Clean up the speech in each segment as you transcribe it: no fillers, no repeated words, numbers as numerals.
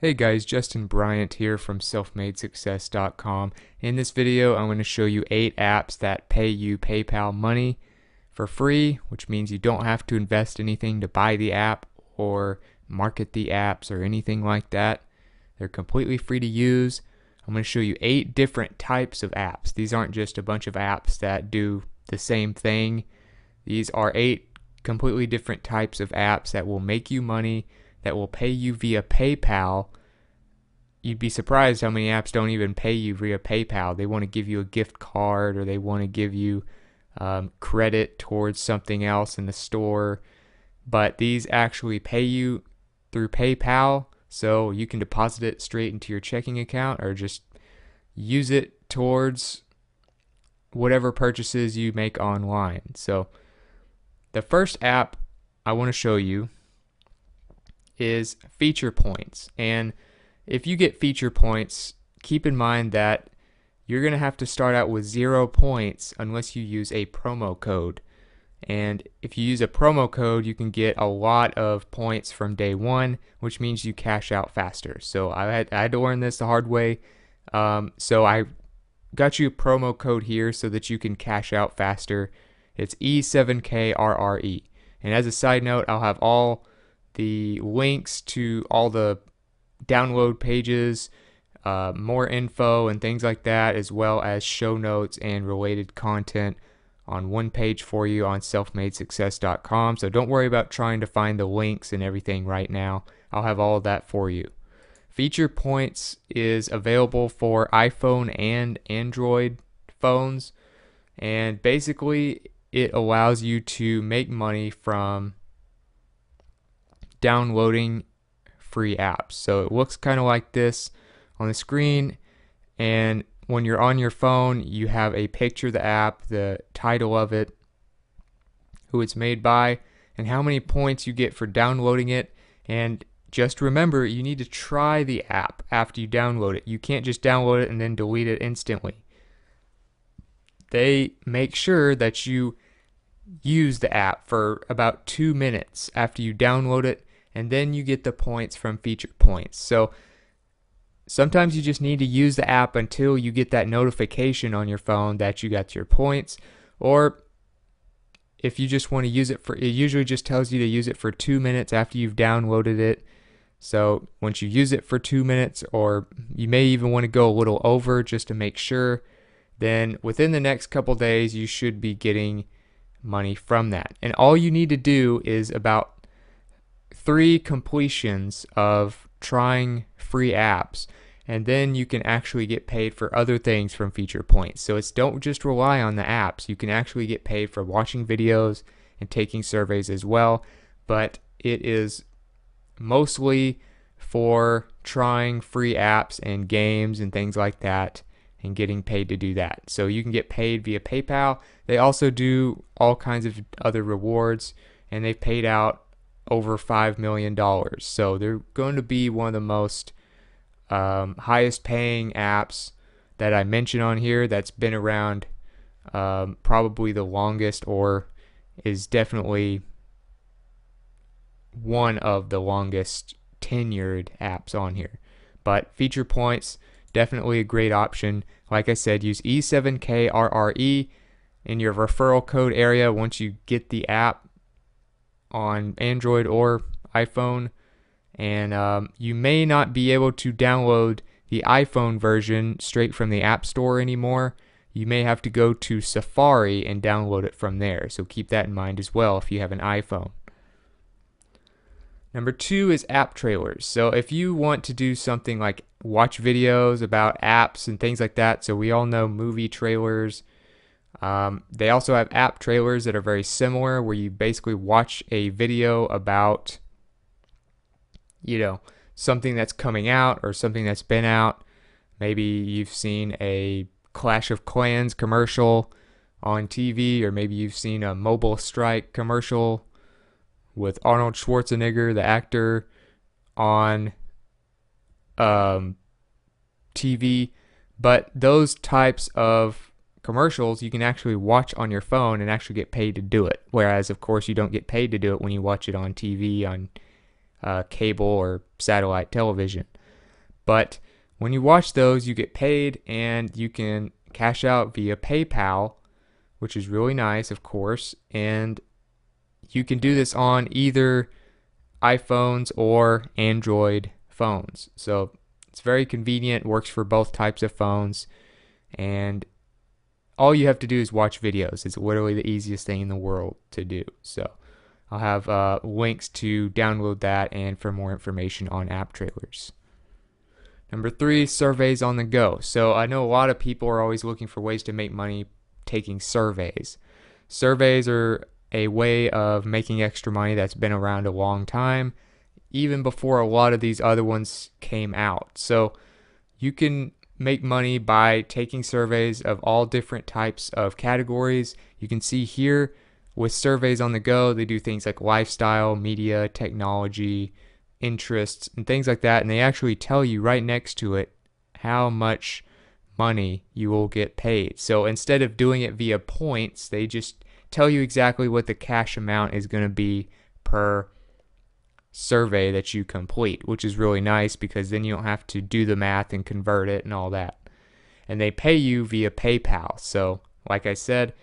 Hey guys, Justin Bryant here from selfmadesuccess.com. In this video, I'm going to show you 8 apps that pay you PayPal money for free, which means you don't have to invest anything to buy the app or market the apps or anything like that. They're completely free to use. I'm going to show you 8 different types of apps. These aren't just a bunch of apps that do the same thing. These are 8 completely different types of apps that will make you money, that will pay you via PayPal. You'd be surprised how many apps don't even pay you via PayPal. They want to give you a gift card, or they want to give you credit towards something else in the store. But these actually pay you through PayPal, so you can deposit it straight into your checking account or just use it towards whatever purchases you make online. So the first app I want to show you is Feature Points. And if you get Feature Points, keep in mind that you're going to have to start out with 0 points unless you use a promo code. And if you use a promo code, you can get a lot of points from day one, which means you cash out faster. So I had to learn this the hard way. So I got you a promo code here so that you can cash out faster. It's E7KRRE. And as a side note, I'll have all the links to all the download pages, more info and things like that, as well as show notes and related content on one page for you on selfmadesuccess.com. So don't worry about trying to find the links and everything right now. I'll have all of that for you. Feature Points is available for iPhone and Android phones, and basically it allows you to make money from downloading free apps. So it looks kind of like this on the screen, and when you're on your phone, you have a picture of the app, the title of it, who it's made by, and how many points you get for downloading it. And just remember, you need to try the app after you download it. You can't just download it and then delete it instantly. They make sure that you use the app for about 2 minutes after you download it, and then you get the points from Feature Points. So sometimes you just need to use the app until you get that notification on your phone that you got your points. Or if you just want to use it it usually just tells you to use it for 2 minutes after you've downloaded it. So once you use it for 2 minutes, or you may even want to go a little over just to make sure, then within the next couple days you should be getting money from that. And all you need to do is about 3 completions of trying free apps, and then you can actually get paid for other things from Feature Points. So don't just rely on the apps. You can actually get paid for watching videos and taking surveys as well, but it is mostly for trying free apps and games and things like that and getting paid to do that. So you can get paid via PayPal. They also do all kinds of other rewards, and they've paid out over $5 million. So they're going to be one of the most highest paying apps that I mentioned on here, that's been around probably the longest, or is definitely one of the longest tenured apps on here. But Feature Points, definitely a great option. Like I said, use E7KRRE in your referral code area once you get the app on Android or iPhone. And you may not be able to download the iPhone version straight from the App Store anymore. You may have to go to Safari and download it from there. So keep that in mind as well if you have an iPhone. Number 2 is app trailers. So if you want to do something like watch videos about apps and things like that, so we all know movie trailers. They also have app trailers that are very similar, where you basically watch a video about, something that's coming out or something that's been out. Maybe you've seen a Clash of Clans commercial on TV, or maybe you've seen a Mobile Strike commercial with Arnold Schwarzenegger, the actor, on TV. But those types of commercials you can actually watch on your phone and actually get paid to do it. Whereas, of course, you don't get paid to do it when you watch it on TV, on cable or satellite television. but when you watch those, you get paid and you can cash out via PayPal, which is really nice, of course. And you can do this on either iPhones or Android phones. So it's very convenient, works for both types of phones. And all you have to do is watch videos. It's literally the easiest thing in the world to do. So I'll have links to download that and for more information on App Trailers. Number 3, surveys on the go. So I know a lot of people are always looking for ways to make money taking surveys. Surveys are a way of making extra money that's been around a long time, even before a lot of these other ones came out. So you can make money by taking surveys of all different types of categories. You can see here with surveys on the go, they do things like lifestyle, media, technology, interests, and things like that. And they actually tell you right next to it how much money you will get paid. So instead of doing it via points, they just tell you exactly what the cash amount is going to be per survey that you complete, which is really nice because then you don't have to do the math and convert it and all that. And they pay you via PayPal. So like I said,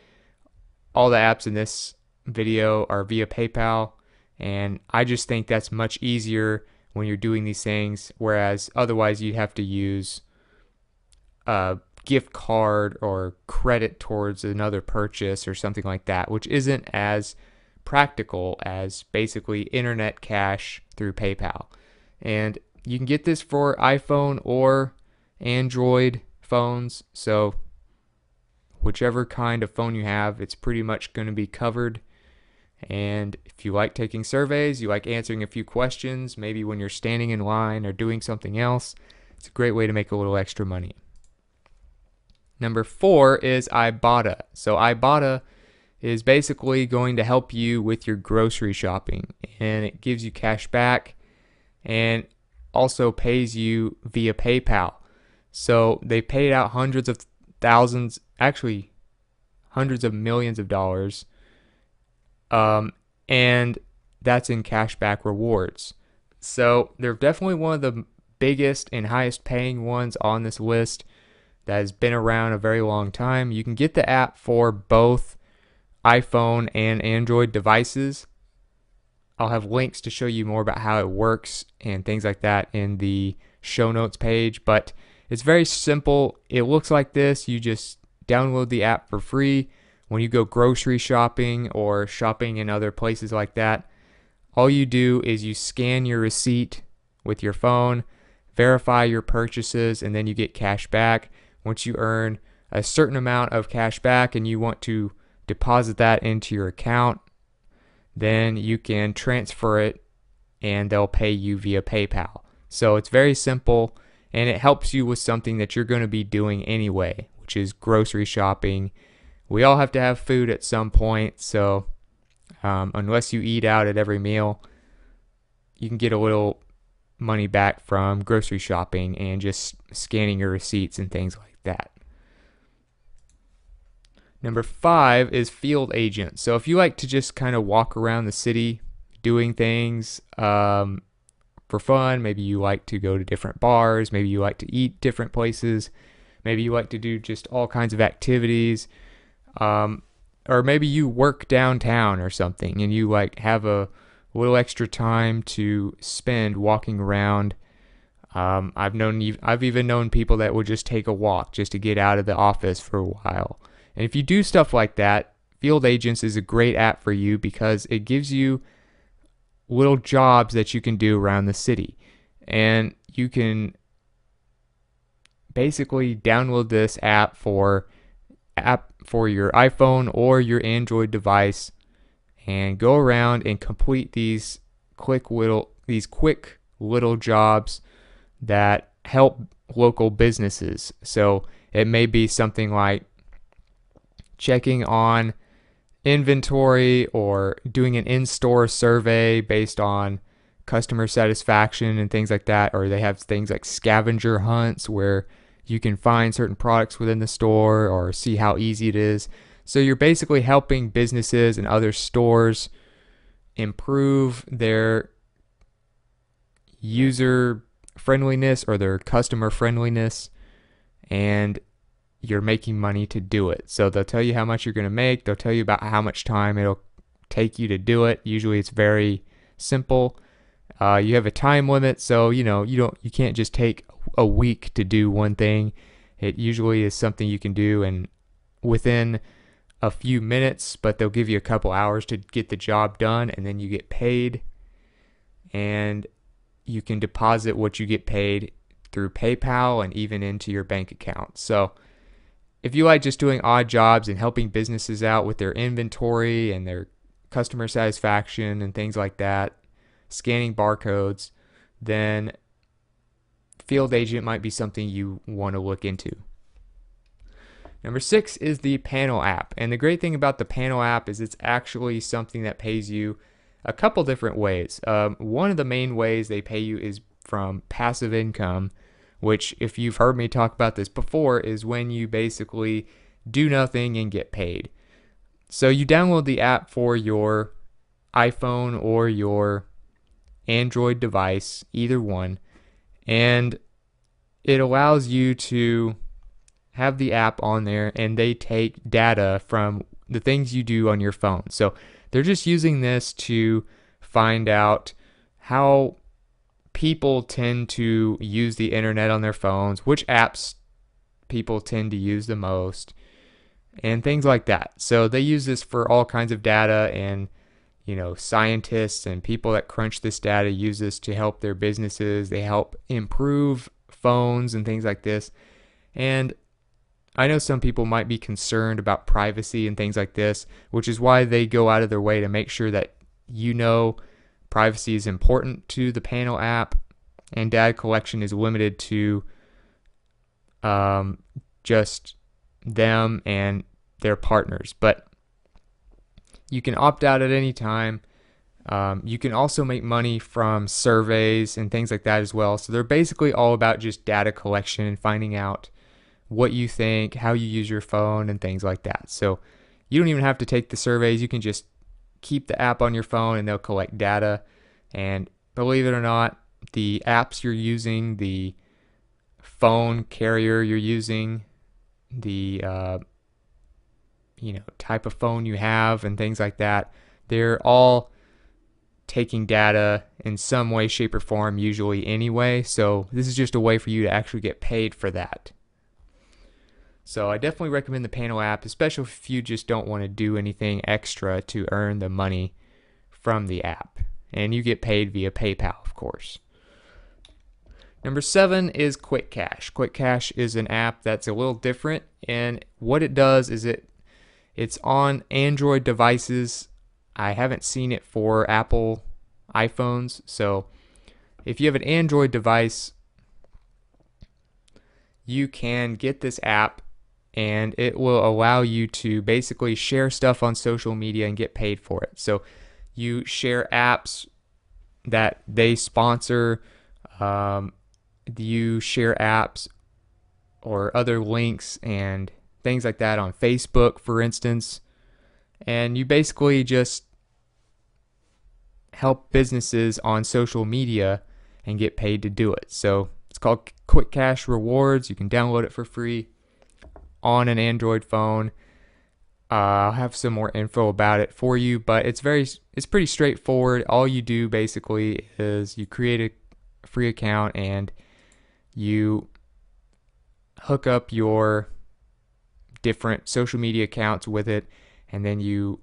all the apps in this video are via PayPal, and I just think that's much easier when you're doing these things, whereas otherwise you'd have to use a gift card or credit towards another purchase or something like that, which isn't as practical as basically internet cash through PayPal. And you can get this for iPhone or Android phones, so whichever kind of phone you have, it's pretty much going to be covered. And if you like taking surveys, you like answering a few questions, maybe when you're standing in line or doing something else, it's a great way to make a little extra money. Number 4 is Ibotta. So Ibotta is basically going to help you with your grocery shopping, and it gives you cash back and also pays you via PayPal. So they paid out hundreds of thousands, actually hundreds of millions of dollars, and that's in cashback rewards. So they're definitely one of the biggest and highest paying ones on this list that has been around a very long time. You can get the app for both iPhone and Android devices. I'll have links to show you more about how it works and things like that in the show notes page, but it's very simple. It looks like this. You just download the app for free. When you go grocery shopping or shopping in other places like that, all you do is you scan your receipt with your phone, verify your purchases, and then you get cash back. Once you earn a certain amount of cash back and you want to deposit that into your account, then you can transfer it and they'll pay you via PayPal. So it's very simple, and it helps you with something that you're going to be doing anyway, which is grocery shopping. We all have to have food at some point, so unless you eat out at every meal, you can get a little money back from grocery shopping and just scanning your receipts and things like that. Number 5 is field agent. So if you like to just kind of walk around the city doing things for fun, maybe you like to go to different bars, maybe you like to eat different places, maybe you like to do just all kinds of activities, or maybe you work downtown or something and you like have a little extra time to spend walking around. I've even known people that would just take a walk just to get out of the office for a while. And if you do stuff like that, Field Agents is a great app for you because it gives you little jobs that you can do around the city. And you can basically download this app for your iPhone or your Android device and go around and complete these quick little jobs that help local businesses. So it may be something like checking on inventory or doing an in-store survey based on customer satisfaction and things like that, or they have things like scavenger hunts where you can find certain products within the store or see how easy it is. So you're basically helping businesses and other stores improve their user friendliness or their customer friendliness, and you're making money to do it. So they'll tell you how much you're going to make. They'll tell you about how much time it'll take you to do it. Usually it's very simple. You have a time limit, so you can't just take a week to do one thing. It usually is something you can do and within a few minutes, but they'll give you a couple hours to get the job done, and then you get paid, and you can deposit what you get paid through PayPal and even into your bank account. So if you like just doing odd jobs and helping businesses out with their inventory and their customer satisfaction and things like that, scanning barcodes, then field agent might be something you want to look into. Number 6 is the Panel app. And the great thing about the Panel app is it's actually something that pays you a couple different ways. One of the main ways they pay you is from passive income, which, if you've heard me talk about this before, is when you basically do nothing and get paid. So you download the app for your iPhone or your Android device, either one, and it allows you to have the app on there, and they take data from the things you do on your phone. So they're just using this to find out how people tend to use the internet on their phones, which apps people tend to use the most, and things like that. So they use this for all kinds of data, and scientists and people that crunch this data use this to help their businesses. They help improve phones and things like this. And I know some people might be concerned about privacy and things like this, which is why they go out of their way to make sure that privacy is important to the Panel app, and data collection is limited to just them and their partners. But you can opt out at any time. You can also make money from surveys and things like that as well. So they're basically all about just data collection and finding out what you think, how you use your phone, and things like that. So you don't even have to take the surveys. You can just keep the app on your phone and they'll collect data. And believe it or not, the apps you're using, the phone carrier you're using, the type of phone you have and things like that, they're all taking data in some way, shape, or form usually anyway. So this is just a way for you to actually get paid for that. So I definitely recommend the Panel app, especially if you just don't want to do anything extra to earn the money from the app. And you get paid via PayPal, of course. Number 7 is Quick Cash. Quick Cash is an app that's a little different, and what it does is it's on Android devices. I haven't seen it for Apple iPhones. So if you have an Android device, you can get this app, and it will allow you to basically share stuff on social media and get paid for it. So you share apps that they sponsor. You share apps or other links and things like that on Facebook, for instance. And you basically just help businesses on social media and get paid to do it. So it's called Quick Cash Rewards. You can download it for free on an Android phone. I'll have some more info about it for you, but it's pretty straightforward. All you do basically is you create a free account and you hook up your different social media accounts with it, and then you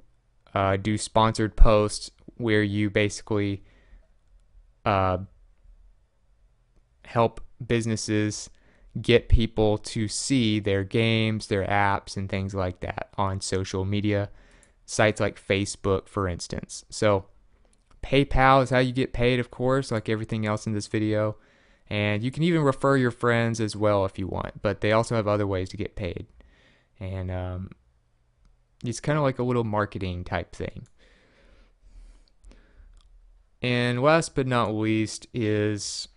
do sponsored posts where you basically help businesses get people to see their games, their apps, and things like that on social media sites like Facebook, for instance. So PayPal is how you get paid, of course, like everything else in this video. And you can even refer your friends as well if you want, but they also have other ways to get paid. And it's kind of like a little marketing type thing. And last but not least is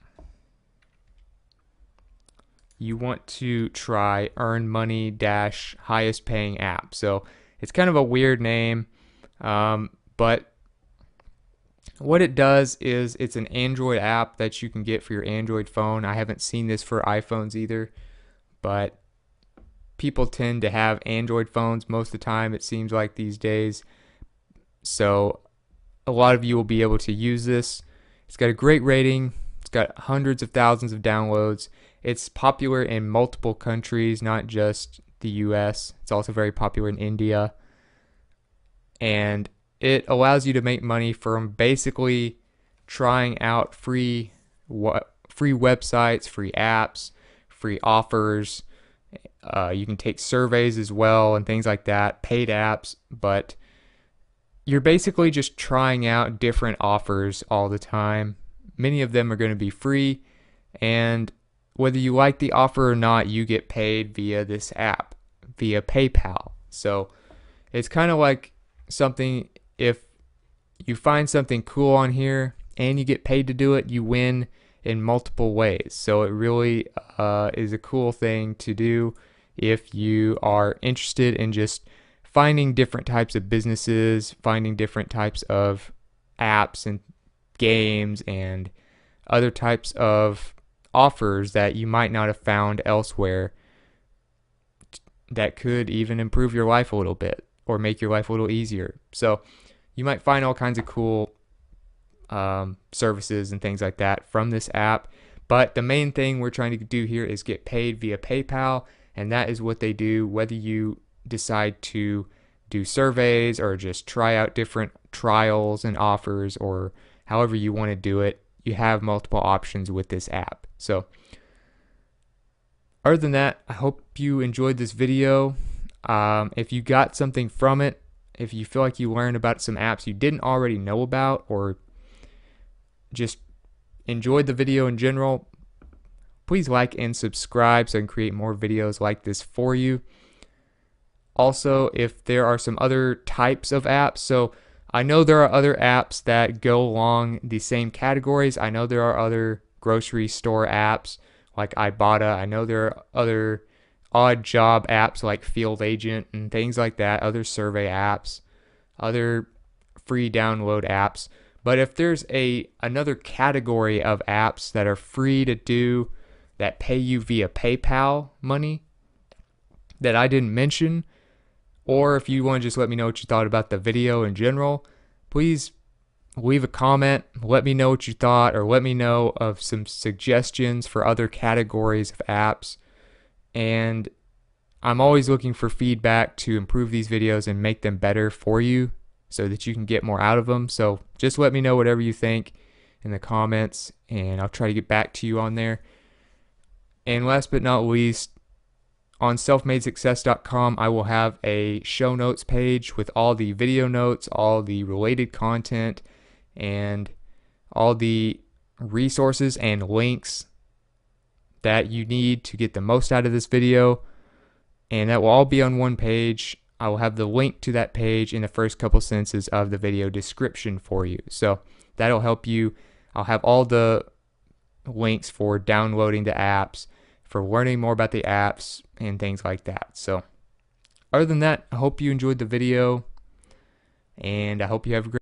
you want to try Earn Money - Highest Paying App. So it's kind of a weird name, but What it does is it's an Android app that you can get for your Android phone. I haven't seen this for iPhones either, but people tend to have Android phones most of the time, it seems like these days. So a lot of you will be able to use this. It's got a great rating. It's got hundreds of thousands of downloads. It's popular in multiple countries, not just the US. It's also very popular in India. And it allows you to make money from basically trying out free websites, free apps, free offers. You can take surveys as well and things like that, paid apps, but you're basically just trying out different offers all the time. Many of them are going to be free, and whether you like the offer or not, you get paid via this app, via PayPal. So it's kind of like something, if you find something cool on here and you get paid to do it, you win in multiple ways. So it really is a cool thing to do if you are interested in just finding different types of businesses, finding different types of apps and games and other types of offers that you might not have found elsewhere that could even improve your life a little bit or make your life a little easier. So you might find all kinds of cool services and things like that from this app. But the main thing we're trying to do here is get paid via PayPal, and that is what they do. Whether you decide to do surveys or just try out different trials and offers, or however you want to do it, you have multiple options with this app. So other than that, I hope you enjoyed this video. If you got something from it, if you feel like you learned about some apps you didn't already know about, or just enjoyed the video in general, please like and subscribe so I can create more videos like this for you. Also, if there are some other types of apps, so I know there are other apps that go along the same categories. I know there are other grocery store apps like Ibotta. I know there are other odd job apps like Field Agent and things like that, other survey apps, other free download apps. But if there's another category of apps that are free to do, that pay you via PayPal money that I didn't mention, or if you want to just let me know what you thought about the video in general, please leave a comment, let me know what you thought, or let me know of some suggestions for other categories of apps. And I'm always looking for feedback to improve these videos and make them better for you so that you can get more out of them. So just let me know whatever you think in the comments, and I'll try to get back to you on there. And last but not least, on selfmadesuccess.com, I will have a show notes page with all the video notes, all the related content, and all the resources and links that you need to get the most out of this video. And that will all be on one page. I will have the link to that page in the first couple sentences of the video description for you. So that'll help you. I'll have all the links for downloading the apps, for learning more about the apps, and things like that. So other than that, I hope you enjoyed the video, and I hope you have a great